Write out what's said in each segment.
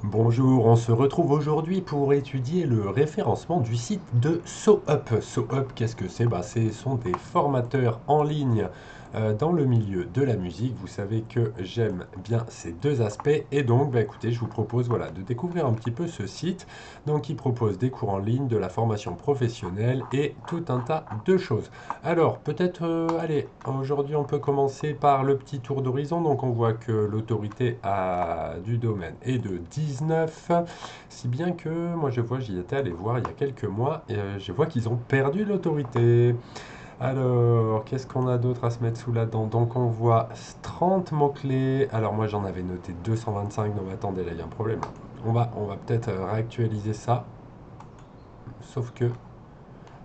Bonjour, on se retrouve aujourd'hui pour étudier le référencement du site de SoUp. SoUp, qu'est-ce que c'est? Ce sont des formateurs en ligne dans le milieu de la musique. Vous savez que j'aime bien ces deux aspects et donc écoutez, je vous propose voilà, de découvrir un petit peu ce site. Donc il propose des cours en ligne, de la formation professionnelle et tout un tas de choses. Alors peut-être, allez, aujourd'hui on peut commencer par le petit tour d'horizon. Donc on voit que l'autorité du domaine est de 19, si bien que moi je vois, j'y étais allé voir il y a quelques mois, et je vois qu'ils ont perdu l'autorité. Alors, qu'est-ce qu'on a d'autre à se mettre sous la dent? Donc on voit 30 mots-clés. Alors moi j'en avais noté 225, donc attendez, là il y a un problème. On va peut-être réactualiser ça. Sauf que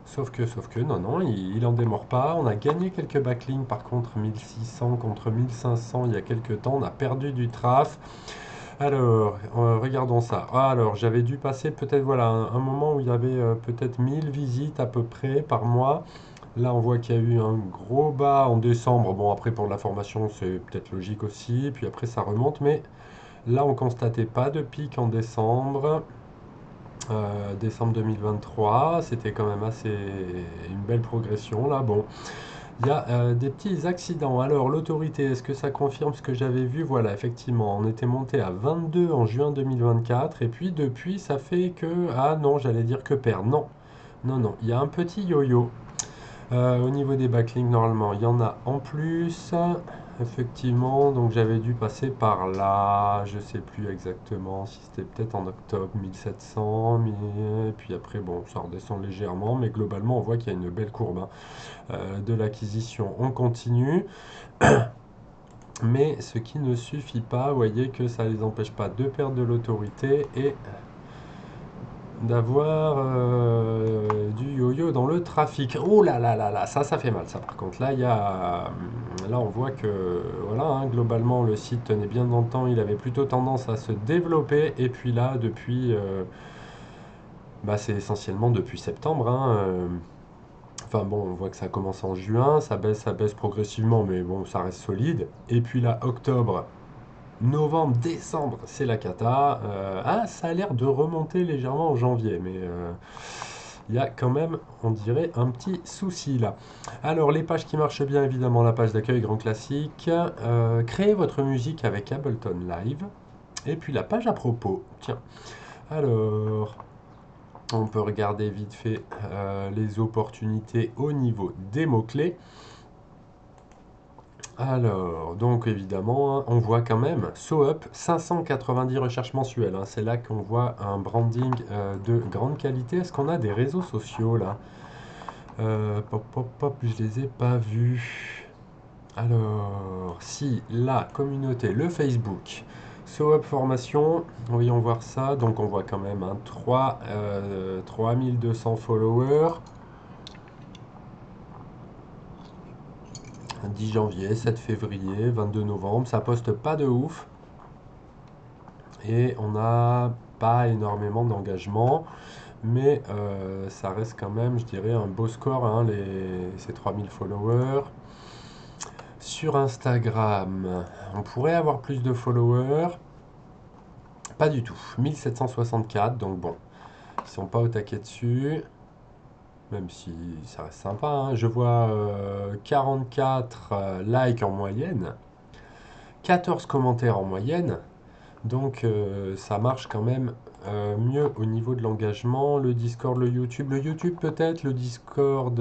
sauf que, non, non, il en démord pas. On a gagné quelques backlinks, par contre, 1600 contre 1500 il y a quelques temps. On a perdu du traf. Alors, regardons ça. Alors, j'avais dû passer peut-être, voilà, un moment où il y avait peut-être 1000 visites à peu près par mois. Là, on voit qu'il y a eu un gros bas en décembre. Bon, après, pour la formation, c'est peut-être logique aussi. Puis après, ça remonte. Mais là, on constatait pas de pic en décembre. Décembre 2023, c'était quand même assez une belle progression là. Bon, il y a des petits accidents. Alors l'autorité, est-ce que ça confirme ce que j'avais vu? Voilà, effectivement, on était monté à 22 en juin 2024 et puis depuis, ça fait que ah non, j'allais dire que perdre. Non, non, non, il y a un petit yo-yo. Au niveau des backlinks, normalement, il y en a en plus. Effectivement, donc j'avais dû passer par là. Je sais plus exactement si c'était peut-être en octobre 1700. Et puis après, bon, ça redescend légèrement. Mais globalement, on voit qu'il y a une belle courbe hein, de l'acquisition. On continue. Mais ce qui ne suffit pas, vous voyez que ça ne les empêche pas de perdre de l'autorité et d'avoir du yo-yo dans le trafic. Oh là là là là, ça fait mal ça par contre. Là, là on voit que voilà, hein, globalement le site tenait bien dans le temps, il avait plutôt tendance à se développer et puis là depuis, c'est essentiellement depuis septembre. Enfin bon, on voit que ça commence en juin, ça baisse progressivement, mais bon, ça reste solide. Et puis là, octobre, novembre, décembre, c'est la cata. Ça a l'air de remonter légèrement en janvier, mais il y a quand même, on dirait, un petit souci là. Alors, les pages qui marchent bien, évidemment, la page d'accueil, grand classique. Créez votre musique avec Ableton Live. Et puis la page à propos. Tiens, alors, on peut regarder vite fait les opportunités au niveau des mots-clés. Alors, donc évidemment, hein, on voit quand même SoUp 590 recherches mensuelles. C'est là qu'on voit un branding de grande qualité. Est-ce qu'on a des réseaux sociaux là? Pop, pop, pop, je les ai pas vus. Alors, si la communauté, le Facebook, SoUp Formation, voyons voir ça. Donc on voit quand même 3200 followers. 10 janvier, 7 février, 22 novembre, ça poste pas de ouf. Et on n'a pas énormément d'engagement, mais ça reste quand même, je dirais, un beau score, hein, ces 3000 followers. Sur Instagram, on pourrait avoir plus de followers. Pas du tout, 1764, donc bon, ils sont pas au taquet dessus, même si ça reste sympa, hein. Je vois 44 likes en moyenne, 14 commentaires en moyenne, donc ça marche quand même mieux au niveau de l'engagement. Le Discord, le YouTube. Le YouTube peut-être, le Discord...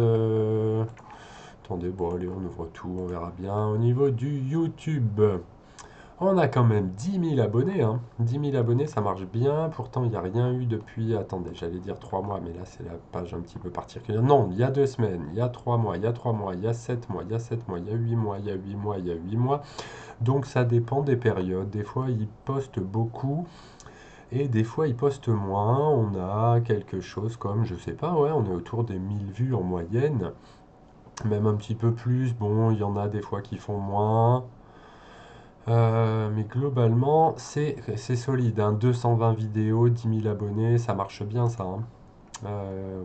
Attendez, bon allez, on ouvre tout, on verra bien. Au niveau du YouTube, on a quand même 10 000 abonnés. 10 000 abonnés, ça marche bien. Pourtant, il n'y a rien eu depuis... Attendez, j'allais dire 3 mois, mais là c'est la page un petit peu particulière. Non, il y a 2 semaines, il y a 3 mois, il y a 3 mois, il y a 7 mois, il y a 7 mois, il y a 8 mois, il y a 8 mois, il y a 8 mois. Donc ça dépend des périodes. Des fois, ils postent beaucoup. Et des fois, ils postent moins. On a quelque chose comme, je sais pas, ouais, on est autour des 1000 vues en moyenne. Même un petit peu plus. Bon, il y en a des fois qui font moins. Mais globalement, c'est solide, hein. 220 vidéos, 10 000 abonnés, ça marche bien ça, hein.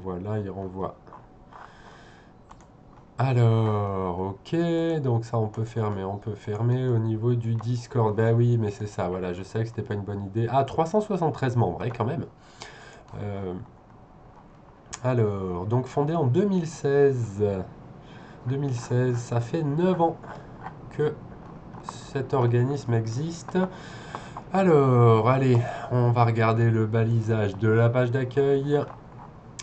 Voilà, il renvoie. Alors, ok, donc ça on peut fermer au niveau du Discord. Bah oui, mais c'est ça, voilà, je savais que c'était pas une bonne idée. Ah, 373 membres, quand même. Euh, alors, donc fondé en 2016. 2016, ça fait 9 ans que cet organisme existe. Alors, allez, on va regarder le balisage de la page d'accueil.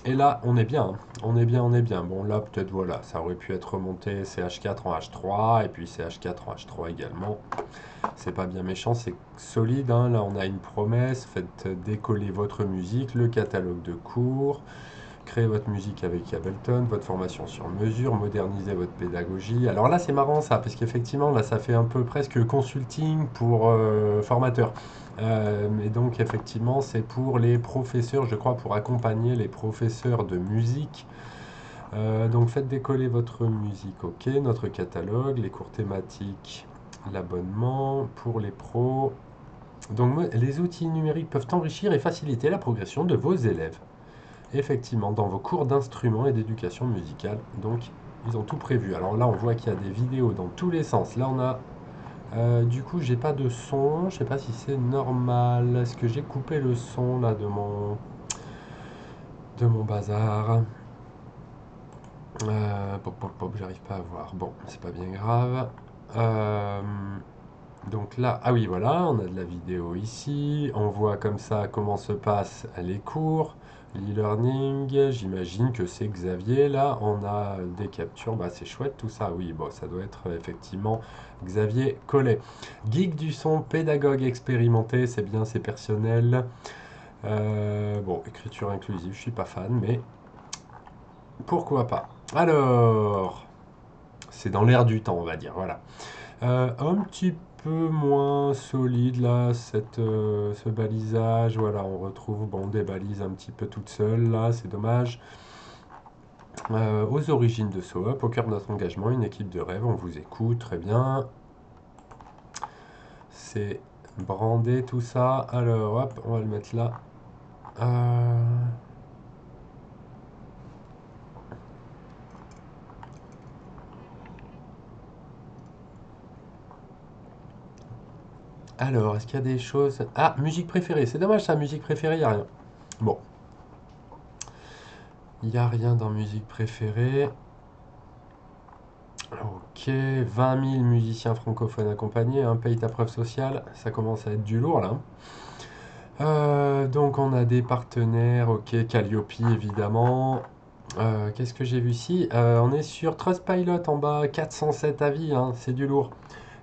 Et là, on est bien, hein. On est bien, on est bien. Bon, là, peut-être, voilà, ça aurait pu être remonté CH4 en H3, et puis CH4 en H3 également. C'est pas bien méchant, c'est solide, hein. Là, on a une promesse, faites décoller votre musique, le catalogue de cours, créez votre musique avec Ableton, votre formation sur mesure, modernisez votre pédagogie. Alors là, c'est marrant ça, parce qu'effectivement, là, ça fait un peu presque consulting pour formateurs. Mais donc, effectivement, c'est pour les professeurs, je crois, pour accompagner les professeurs de musique. Donc, faites décoller votre musique, ok, notre catalogue, les cours thématiques, l'abonnement pour les pros. Donc, les outils numériques peuvent enrichir et faciliter la progression de vos élèves. Effectivement, dans vos cours d'instruments et d'éducation musicale. Donc, ils ont tout prévu. Alors là, on voit qu'il y a des vidéos dans tous les sens. Là, on a... du coup, j'ai pas de son. Je sais pas si c'est normal. Est-ce que j'ai coupé le son là de mon bazar? Pop, pop, pop, j'arrive pas à voir. Bon, c'est pas bien grave. Euh, donc là, ah oui, voilà, on a de la vidéo ici. On voit comme ça comment se passent les cours, l'e-learning. J'imagine que c'est Xavier. Là, on a des captures. Bah, c'est chouette tout ça. Oui, bon, ça doit être effectivement Xavier Collet. Geek du son, pédagogue expérimenté, c'est bien, c'est personnel. Bon, écriture inclusive, je suis pas fan, mais pourquoi pas. Alors, c'est dans l'air du temps, on va dire. Voilà. Un petit peu moins solide là, ce balisage. Voilà, on retrouve bon, des balises un petit peu toutes seules là, c'est dommage. Aux origines de SoUp, au cœur de notre engagement, une équipe de rêve, on vous écoute, très bien. C'est brandé tout ça. Alors hop, on va le mettre là. Euh, Alors, est-ce qu'il y a des choses... Ah, musique préférée, c'est dommage ça, musique préférée, il n'y a rien. Bon, il n'y a rien dans musique préférée. Ok, 20 000 musiciens francophones accompagnés, hein, paye ta preuve sociale, ça commence à être du lourd là. Donc on a des partenaires, ok, Calliope évidemment. Qu'est-ce que j'ai vu ici? On est sur Trustpilot en bas, 407 avis, hein, c'est du lourd.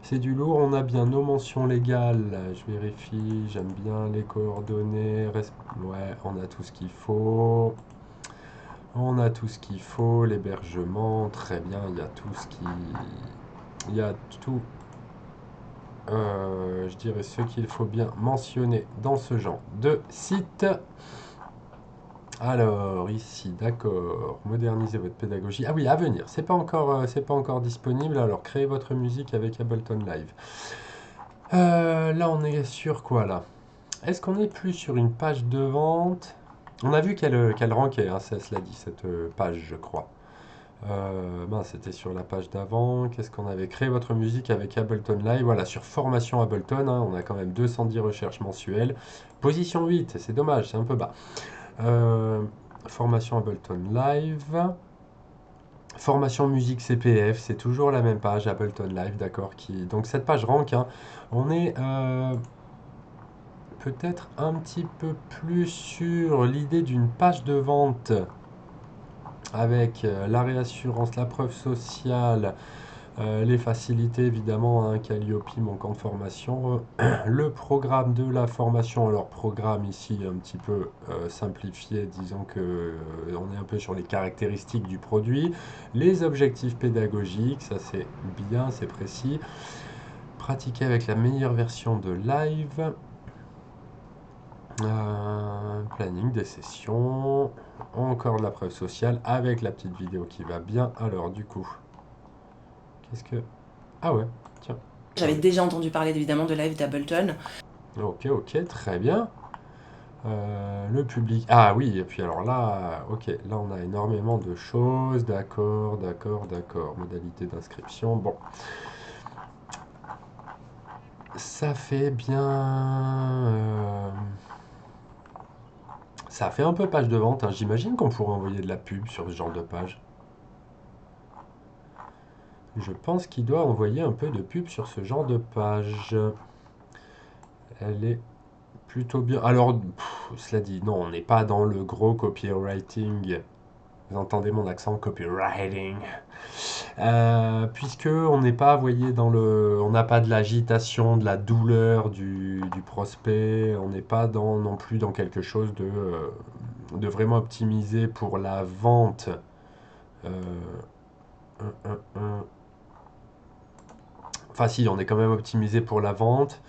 C'est du lourd, on a bien nos mentions légales, je vérifie, j'aime bien les coordonnées, ouais, on a tout ce qu'il faut. On a tout ce qu'il faut, l'hébergement, très bien, il y a tout ce qui... Il y a tout, je dirais, ce qu'il faut bien mentionner dans ce genre de site. Alors, ici, d'accord, modernisez votre pédagogie. Ah oui, à venir, c'est pas encore disponible, alors créez votre musique avec Ableton Live. Là, on est sur quoi, là? Est-ce qu'on est plus sur une page de vente? On a vu qu'elle rankait, hein, ça, cela dit, cette page, je crois. C'était sur la page d'avant. Qu'est-ce qu'on avait créé votre musique avec Ableton Live? Voilà, sur formation Ableton, hein, on a quand même 210 recherches mensuelles. Position 8, c'est dommage, c'est un peu bas. Euh, Formation Ableton Live. Formation musique CPF, c'est toujours la même page, Ableton Live, d'accord. Donc cette page rank, hein. On est peut-être un petit peu plus sur l'idée d'une page de vente avec la réassurance, la preuve sociale, les facilités évidemment, hein, Calliope, mon camp de formation, le programme de la formation, alors programme ici un petit peu simplifié, disons que on est un peu sur les caractéristiques du produit, les objectifs pédagogiques, ça c'est bien, c'est précis, pratiquer avec la meilleure version de live, planning des sessions, encore de la preuve sociale avec la petite vidéo qui va bien, alors du coup, qu'est-ce que... Ah ouais, tiens. Ah J'avais oui. déjà entendu parler évidemment de Live d'Ableton. Ok, ok, très bien. Le public. Ah oui, et puis alors là, ok, là on a énormément de choses. D'accord, d'accord, d'accord. Modalité d'inscription. Bon, ça fait bien. Ça fait un peu page de vente, hein. J'imagine qu'on pourrait envoyer de la pub sur ce genre de page. Je pense qu'il doit envoyer un peu de pub sur ce genre de page. Elle est plutôt bien. Alors, cela dit, non, on n'est pas dans le gros copywriting. Vous entendez mon accent copywriting. Puisque on n'est pas, vous voyez, on n'a pas de l'agitation, de la douleur du prospect. On n'est pas non plus dans quelque chose de vraiment optimisé pour la vente. Euh, un, un, un. Enfin, si, on est quand même optimisé pour la vente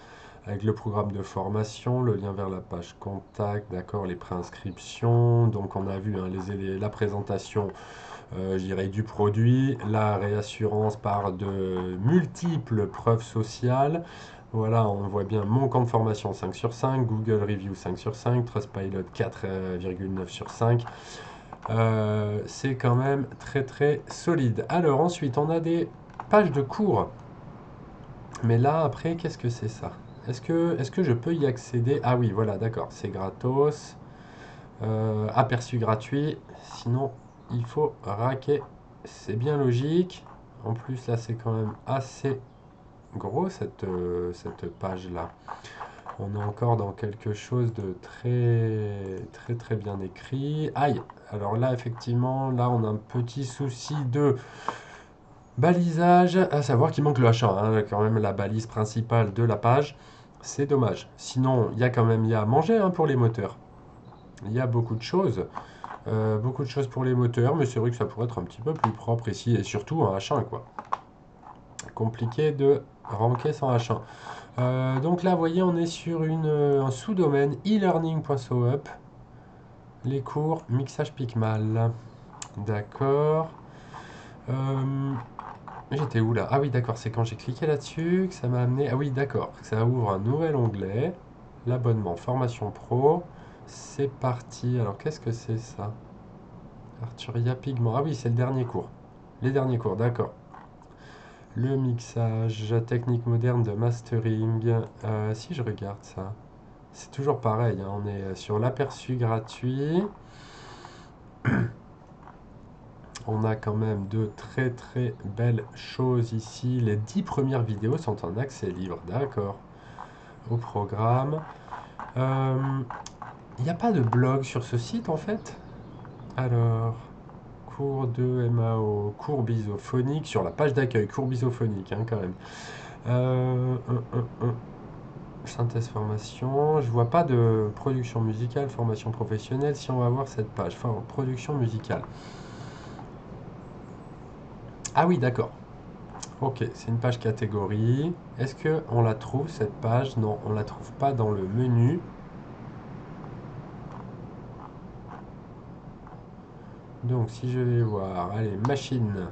avec le programme de formation, le lien vers la page contact, d'accord, les préinscriptions. Donc, on a vu hein, la présentation, je dirais, du produit, la réassurance par de multiples preuves sociales. Voilà, on voit bien mon camp de formation 5 sur 5, Google Review 5 sur 5, Trustpilot 4,9 sur 5. C'est quand même très très solide. Alors ensuite, on a des pages de cours. Mais là, après, qu'est-ce que c'est ça? Est-ce que je peux y accéder? Ah oui, voilà, d'accord, c'est gratos. Aperçu gratuit. Sinon, il faut raquer. C'est bien logique. En plus, là, c'est quand même assez gros, cette page-là. On est encore dans quelque chose de très, très, très bien écrit. Aïe! Alors là, effectivement, là, on a un petit souci de balisage, à savoir qu'il manque le H1, hein, quand même la balise principale de la page. C'est dommage. Sinon, il y a quand même il y a à manger hein, pour les moteurs. Il y a beaucoup de choses pour les moteurs, mais c'est vrai que ça pourrait être un petit peu plus propre ici, et surtout un H1, quoi. Compliqué de ranker sans H1. Donc là, vous voyez, on est sur un sous-domaine e-learning.soup. Les cours, mixage Picmal. D'accord. Euh, J'étais où là? Ah oui, d'accord, c'est quand j'ai cliqué là-dessus que ça m'a amené. Ah oui, d'accord, ça ouvre un nouvel onglet. L'abonnement formation pro. C'est parti. Alors, qu'est-ce que c'est ça? Arturia Pigment. Ah oui, c'est le dernier cours. Les derniers cours, d'accord. Le mixage, technique moderne de mastering. Si je regarde ça, c'est toujours pareil, hein, on est sur l'aperçu gratuit. On a quand même de très très belles choses ici. Les 10 premières vidéos sont en accès libre, d'accord. Au programme. Il n'y a pas de blog sur ce site en fait. Alors, cours de MAO, cours bisophonique sur la page d'accueil, cours bisophonique hein, quand même. Euh, un, un. Synthèse formation, je vois pas de production musicale, formation professionnelle. Si on va voir cette page, production musicale. Ah oui, d'accord. Ok, c'est une page catégorie. Est-ce que on la trouve cette page? Non, on la trouve pas dans le menu. Donc si je vais voir, allez, machine.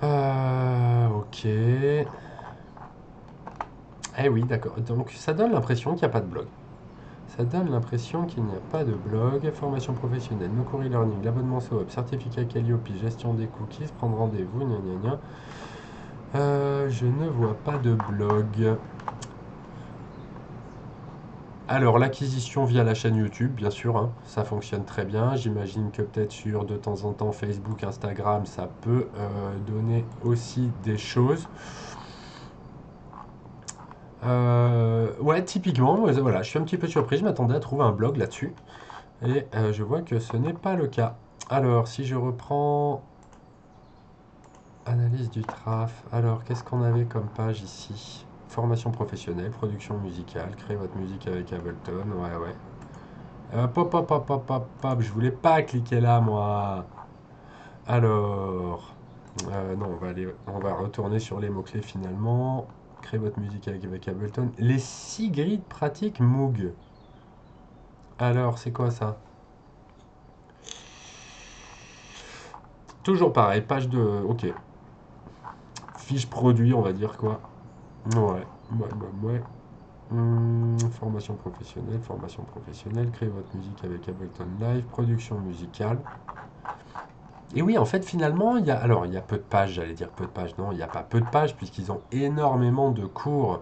Ok. Eh oui, d'accord. Donc ça donne l'impression qu'il n'y a pas de blog. Ça donne l'impression qu'il n'y a pas de blog. Formation professionnelle, no cours e-learning, l'abonnement SOAP, certificat Calliope, gestion des cookies, prendre rendez-vous, gna gna gna. Je ne vois pas de blog. Alors, l'acquisition via la chaîne YouTube, bien sûr, hein, ça fonctionne très bien. J'imagine que peut-être sur de temps en temps Facebook, Instagram, ça peut donner aussi des choses. Ouais, typiquement, voilà, je suis un petit peu surpris. Je m'attendais à trouver un blog là-dessus. Et je vois que ce n'est pas le cas. Alors, si je reprends analyse du traf, alors qu'est-ce qu'on avait comme page ici? Formation professionnelle, production musicale, créer votre musique avec Ableton, ouais, ouais. Pop, pop, pop, pop, pop, pop, je voulais pas cliquer là, moi. Alors, non, on va retourner sur les mots-clés finalement. Créer votre musique avec Ableton. Les 6 grilles de pratique Moog. Alors, c'est quoi ça? Toujours pareil, page de. Ok. Fiche produit, on va dire quoi. Ouais, ouais, ouais, ouais. Formation professionnelle, créez votre musique avec Ableton Live, production musicale. Et oui, en fait, finalement, il y a peu de pages, j'allais dire peu de pages, non, il n'y a pas peu de pages, puisqu'ils ont énormément de cours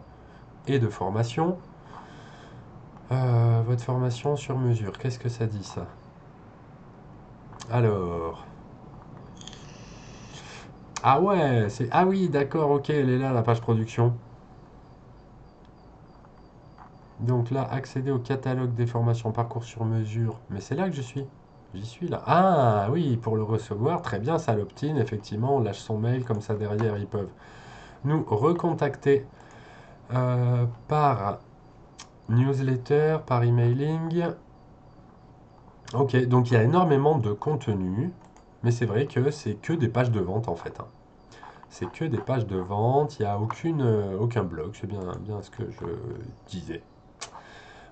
et de formations. Votre formation sur mesure, qu'est-ce que ça dit, ça? Alors, ah ouais, ah oui, d'accord, ok, elle est là, la page production. Donc là, accéder au catalogue des formations parcours sur mesure. Mais c'est là que je suis. J'y suis là. Ah oui, pour le recevoir, très bien, ça l'opt-in, effectivement, on lâche son mail, comme ça derrière, ils peuvent nous recontacter par newsletter, par emailing. Ok, donc il y a énormément de contenu, mais c'est vrai que c'est que des pages de vente en fait, hein. C'est que des pages de vente, il n'y a aucun blog, c'est bien ce que je disais.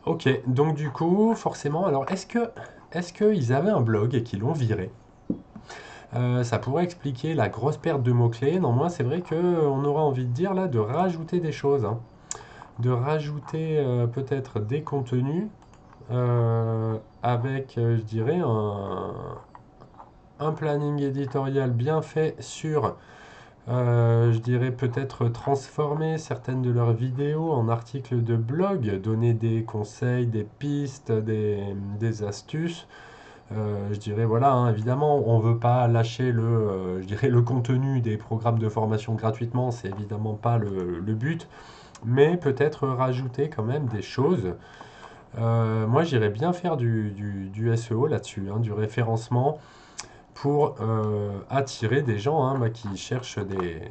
Ok, donc du coup, forcément, alors est-ce qu'ils avaient un blog et qu'ils l'ont viré? Ça pourrait expliquer la grosse perte de mots-clés. Non, moi, c'est vrai qu'on aura envie de dire là de rajouter des choses, hein. De rajouter peut-être des contenus avec, je dirais, un planning éditorial bien fait sur, je dirais peut-être transformer certaines de leurs vidéos en articles de blog, donner des conseils, des pistes, des astuces. Je dirais voilà, hein, évidemment, on ne veut pas lâcher je dirais le contenu des programmes de formation gratuitement, c'est évidemment pas le but, mais peut-être rajouter quand même des choses. Moi, j'irais bien faire du SEO là-dessus, hein, du référencement pour attirer des gens, hein, bah, qui cherchent des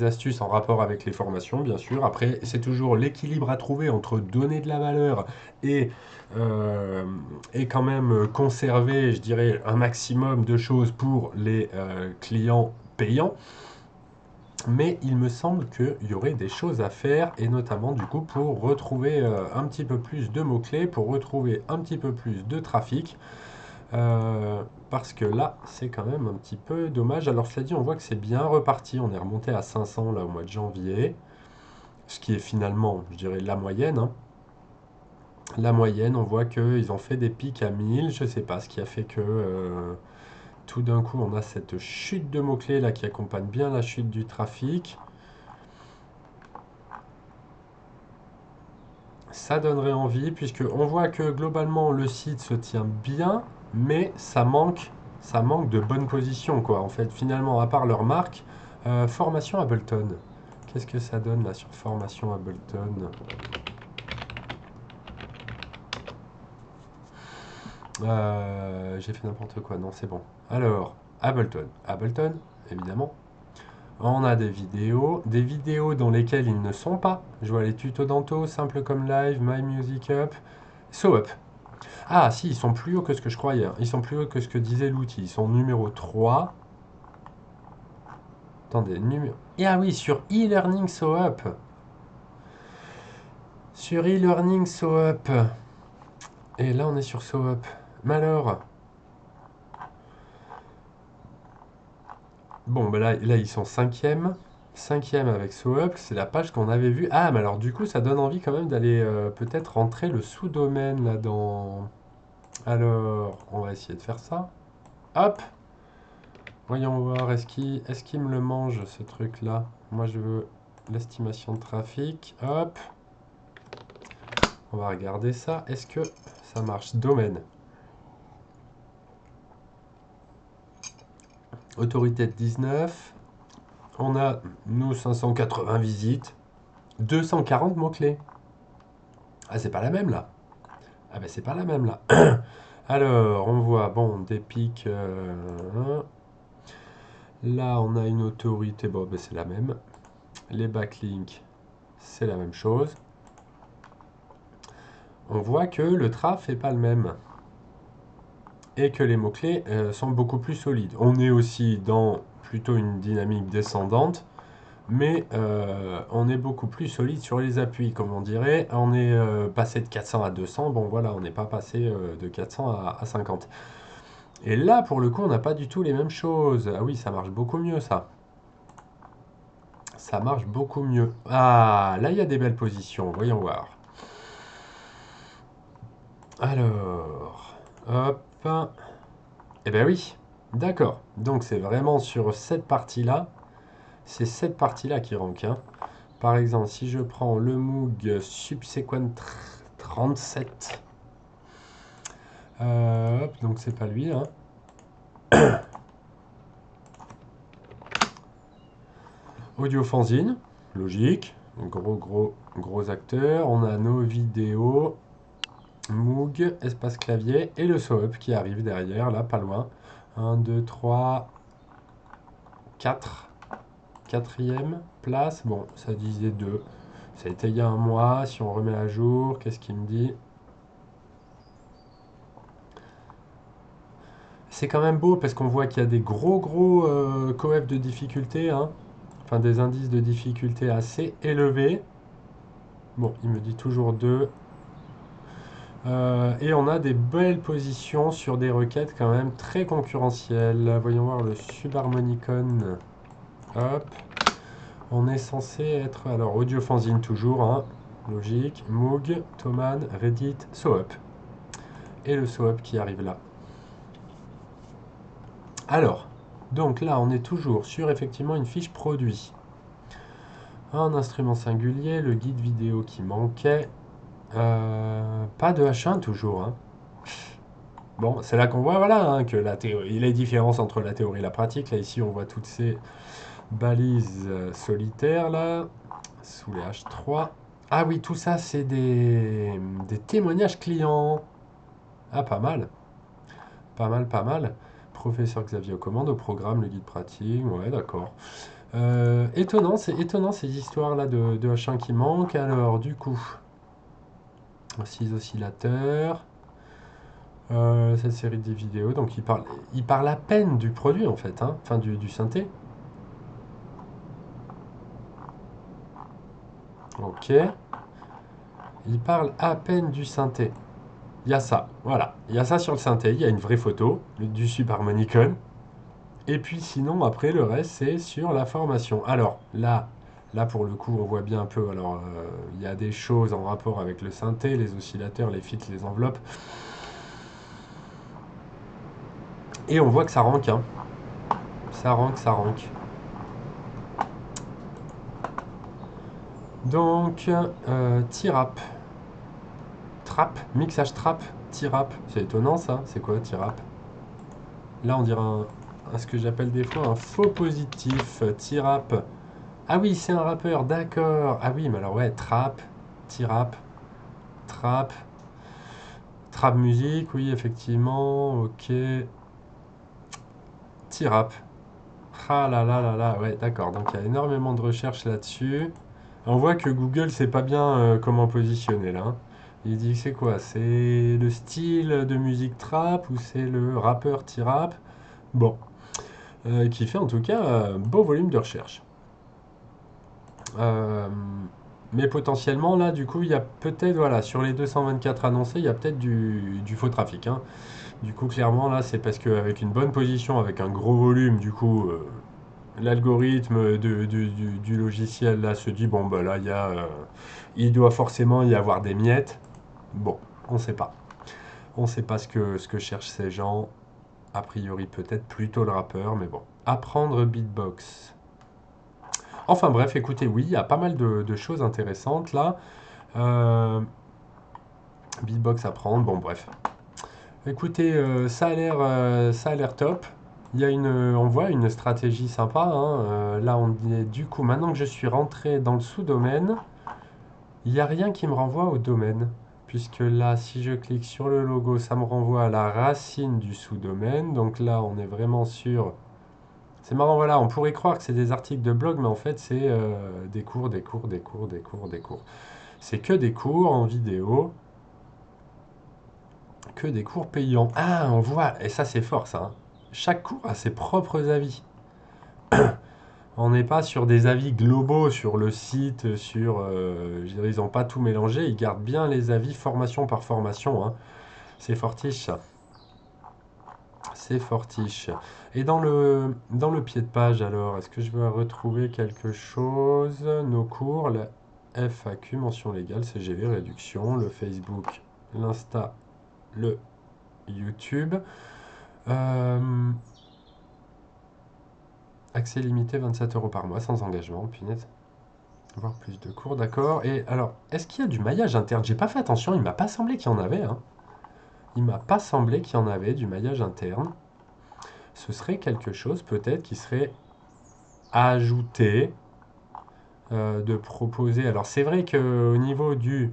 astuces en rapport avec les formations, bien sûr. Après, c'est toujours l'équilibre à trouver entre donner de la valeur et, euh, et quand même conserver, je dirais, un maximum de choses pour les clients payants. Mais il me semble qu'il y aurait des choses à faire, et notamment du coup pour retrouver un petit peu plus de mots-clés, pour retrouver un petit peu plus de trafic. Parce que là, c'est quand même un petit peu dommage. Alors cela dit, on voit que c'est bien reparti. On est remonté à 500 là au mois de janvier, ce qui est finalement, je dirais, la moyenne, hein. La moyenne, on voit qu'ils ont fait des pics à 1000. Je sais pas ce qui a fait que tout d'un coup, on a cette chute de mots-clés là qui accompagne bien la chute du trafic. Ça donnerait envie, puisque on voit que globalement le site se tient bien, mais ça manque de bonne position, quoi. En fait, finalement, à part leur marque, formation Ableton. Qu'est-ce que ça donne là sur formation Ableton? J'ai fait n'importe quoi, non, c'est bon. Alors, Ableton. Ableton, évidemment. On a des vidéos dans lesquelles ils ne sont pas. Je vois les tutos d'Anto, simple comme live, My Music Up, So Up. Ah, si, ils sont plus hauts que ce que je croyais, hein. Ils sont plus hauts que ce que disait l'outil. Ils sont numéro 3. Attendez, numéro. Et ah oui, sur e-learning So Up. Sur e-learning So Up. Et là, on est sur So Up. Mais alors. Bon, ben là, ils sont cinquième. Cinquième avec So Up. C'est la page qu'on avait vue. Ah, mais alors, du coup, ça donne envie quand même d'aller peut-être rentrer le sous-domaine là dans. Alors, on va essayer de faire ça. Hop! Voyons voir, est-ce qu'il me le mange ce truc-là? Moi je veux l'estimation de trafic. Hop, on va regarder ça. Est-ce que ça marche? Domaine. Autorité de 19. On a, nous, 580 visites. 240 mots-clés. Ah, c'est pas la même là. Ah, ben c'est pas la même là. Alors, on voit, bon, des pics. Là, on a une autorité. Bon, ben c'est la même. Les backlinks, c'est la même chose. On voit que le traf n'est pas le même et que les mots-clés sont beaucoup plus solides. On est aussi dans plutôt une dynamique descendante, mais on est beaucoup plus solide sur les appuis, comme on dirait. On est passé de 400 à 200, bon voilà, on n'est pas passé de 400 à 50. Et là, pour le coup, on n'a pas du tout les mêmes choses. Ah oui, ça marche beaucoup mieux, ça. ça marche beaucoup mieux. Ah, là, il y a des belles positions. Voyons voir. Alors, hop. Eh ben oui, d'accord. Donc, c'est vraiment sur cette partie-là. C'est cette partie-là qui rank, hein. Par exemple, si je prends le Moog Subsequent 37, hop, donc c'est pas lui, hein. Audio Fanzine, logique, gros acteur. On a nos vidéos, Moog, espace clavier et le SOUP qui arrive derrière, là, pas loin. 1, 2, 3, 4. Quatrième place. Bon, ça disait 2. Ça a été il y a un mois. Si on remet à jour, qu'est-ce qu'il me dit? C'est quand même beau parce qu'on voit qu'il y a des gros coefs de difficulté, hein. Enfin, des indices de difficulté assez élevés. Bon, il me dit toujours 2. Et on a des belles positions sur des requêtes quand même très concurrentielles. Voyons voir le Subharmonicon. Hop. On est censé être... Alors, Audio Fanzine toujours, hein. Logique. Moog, Thomann, Reddit, SOUP. Et le SOUP qui arrive là. Alors, donc là, on est toujours sur effectivement une fiche produit. Un instrument singulier, le guide vidéo qui manquait. Pas de H1 toujours, hein. Bon, c'est là qu'on voit, voilà, hein, que la théorie, les différences entre la théorie et la pratique. Là, ici, on voit toutes ces balises solitaires, là, sous les H3. Ah oui, tout ça, c'est des témoignages clients. Ah, pas mal. Pas mal, pas mal. Professeur Xavier aux commandes, au programme, le guide pratique. Ouais, d'accord. Étonnant, c'est étonnant ces histoires-là de H1 qui manquent. Alors, du coup, 6 oscillateurs. Cette série de vidéos, donc il parle à peine du produit en fait, hein, enfin du synthé. Ok. Il parle à peine du synthé. Il y a ça, voilà. Il y a ça sur le synthé, il y a une vraie photo du Subharmonicon. Et puis sinon, après, le reste, c'est sur la formation. Alors, là pour le coup, on voit bien un peu. Alors, il y a des choses en rapport avec le synthé, les oscillateurs, les filtres, les enveloppes. Et on voit que ça rank, hein. Ça rank, ça rank. Donc, T-Rap. Trap, mixage trap, T-Rap. C'est étonnant ça, c'est quoi T-Rap? Là, on dirait ce que j'appelle des fois un faux positif, T-Rap. Ah oui, c'est un rappeur, d'accord. Ah oui, mais alors ouais, trap, T-Rap, trap, trap musique, oui, effectivement, ok. T-Rap. Ah là là là là, ouais, d'accord. Donc il y a énormément de recherches là-dessus. On voit que Google sait pas bien comment positionner là, hein. Il dit c'est quoi? C'est le style de musique trap ou c'est le rappeur T-Rap? Bon, qui fait en tout cas un beau volume de recherche. Euh, mais potentiellement là, du coup, il y a peut-être, voilà, sur les 224 annoncés, il y a peut-être du faux trafic, hein. Du coup, clairement, là, c'est parce qu'avec une bonne position, avec un gros volume, du coup, l'algorithme du logiciel là se dit bon bah là il doit forcément y avoir des miettes. Bon, on sait pas. On sait pas ce que cherchent ces gens. A priori peut-être plutôt le rappeur, mais bon. Apprendre beatbox. Enfin bref, écoutez, oui, il y a pas mal de choses intéressantes là. Euh, beatbox apprendre, bon bref. Écoutez, ça a l'air top. On voit une stratégie sympa, hein. Là, on dit du coup, maintenant que je suis rentré dans le sous-domaine, il n'y a rien qui me renvoie au domaine. Puisque là, si je clique sur le logo, ça me renvoie à la racine du sous-domaine. Donc là, on est vraiment sur... C'est marrant, voilà, on pourrait croire que c'est des articles de blog, mais en fait, c'est des cours, des cours, des cours, des cours, des cours. C'est que des cours en vidéo, que des cours payants. Ah, on voit, et ça c'est fort ça, hein. Chaque cours a ses propres avis. On n'est pas sur des avis globaux sur le site, je dirais, ils n'ont pas tout mélangé, ils gardent bien les avis formation par formation, hein. C'est fortiche ça. C'est fortiche. Et dans le pied de page, alors, est-ce que je vais retrouver quelque chose? Nos cours, la FAQ, mention légale, CGV, réduction, le Facebook, l'Insta, le YouTube. Euh, accès limité, 27 € par mois, sans engagement, punaise. Voir plus de cours, d'accord. Et alors, est-ce qu'il y a du maillage interne? J'ai pas fait attention, il m'a pas semblé qu'il y en avait, hein. Il m'a pas semblé qu'il y en avait du maillage interne. Ce serait quelque chose peut-être qui serait ajouté, de proposer. Alors c'est vrai que au niveau du,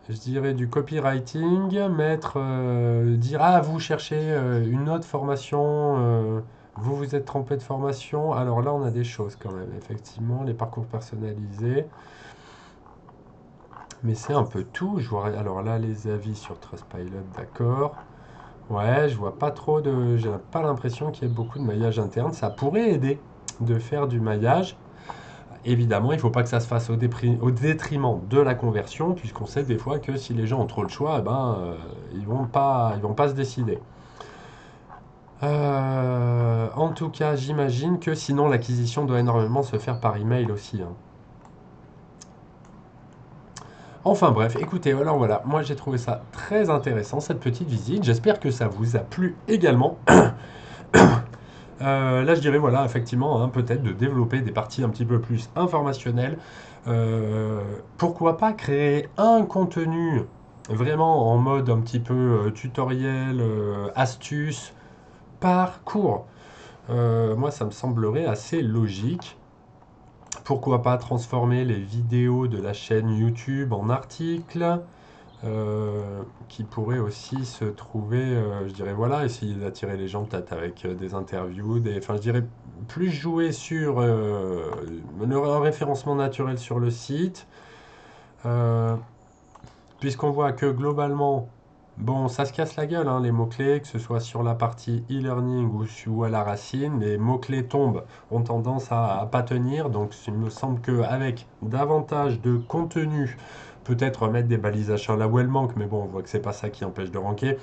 je dirais du copywriting, dire ah vous cherchez une autre formation, vous vous êtes trompé de formation. Alors là on a des choses quand même, effectivement, les parcours personnalisés. Mais c'est un peu tout. Je vois, alors là, les avis sur Trustpilot, d'accord. Ouais, je vois pas trop de. J'ai pas l'impression qu'il y ait beaucoup de maillage interne. Ça pourrait aider de faire du maillage. Évidemment, il ne faut pas que ça se fasse au détriment de la conversion, puisqu'on sait des fois que si les gens ont trop le choix, eh ben, ils vont pas se décider. En tout cas, j'imagine que sinon l'acquisition doit énormément se faire par email aussi, hein. Enfin bref, écoutez, alors voilà, moi j'ai trouvé ça très intéressant cette petite visite. J'espère que ça vous a plu également. Là, je dirais, voilà, effectivement, hein, peut-être de développer des parties un petit peu plus informationnelles. Euh, Pourquoi pas créer un contenu vraiment en mode un petit peu tutoriel, astuce, par cours. Moi, ça me semblerait assez logique. Pourquoi pas transformer les vidéos de la chaîne YouTube en articles, qui pourraient aussi se trouver, je dirais, voilà, essayer d'attirer les gens peut-être avec des interviews, enfin, je dirais, plus jouer sur le référencement naturel sur le site, euh, puisqu'on voit que globalement, bon, ça se casse la gueule, hein, les mots-clés, que ce soit sur la partie e-learning ou à la racine, les mots-clés tombent, ont tendance à pas tenir, donc il me semble qu'avec davantage de contenu, peut-être mettre des balisations là où elles manquent, mais bon, on voit que c'est pas ça qui empêche de ranker.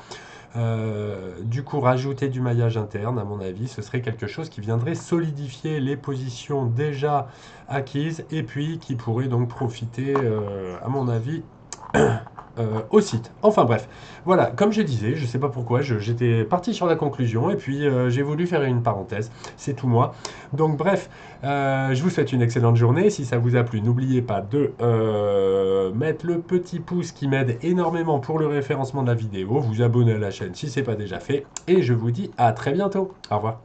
Du coup, rajouter du maillage interne, à mon avis, ce serait quelque chose qui viendrait solidifier les positions déjà acquises et puis qui pourrait donc profiter, à mon avis, au site. Enfin bref, voilà, comme je disais, je sais pas pourquoi, j'étais parti sur la conclusion et puis j'ai voulu faire une parenthèse, c'est tout moi. Donc bref, je vous souhaite une excellente journée. Si ça vous a plu, n'oubliez pas de mettre le petit pouce qui m'aide énormément pour le référencement de la vidéo, vous abonner à la chaîne si ce n'est pas déjà fait et je vous dis à très bientôt. Au revoir.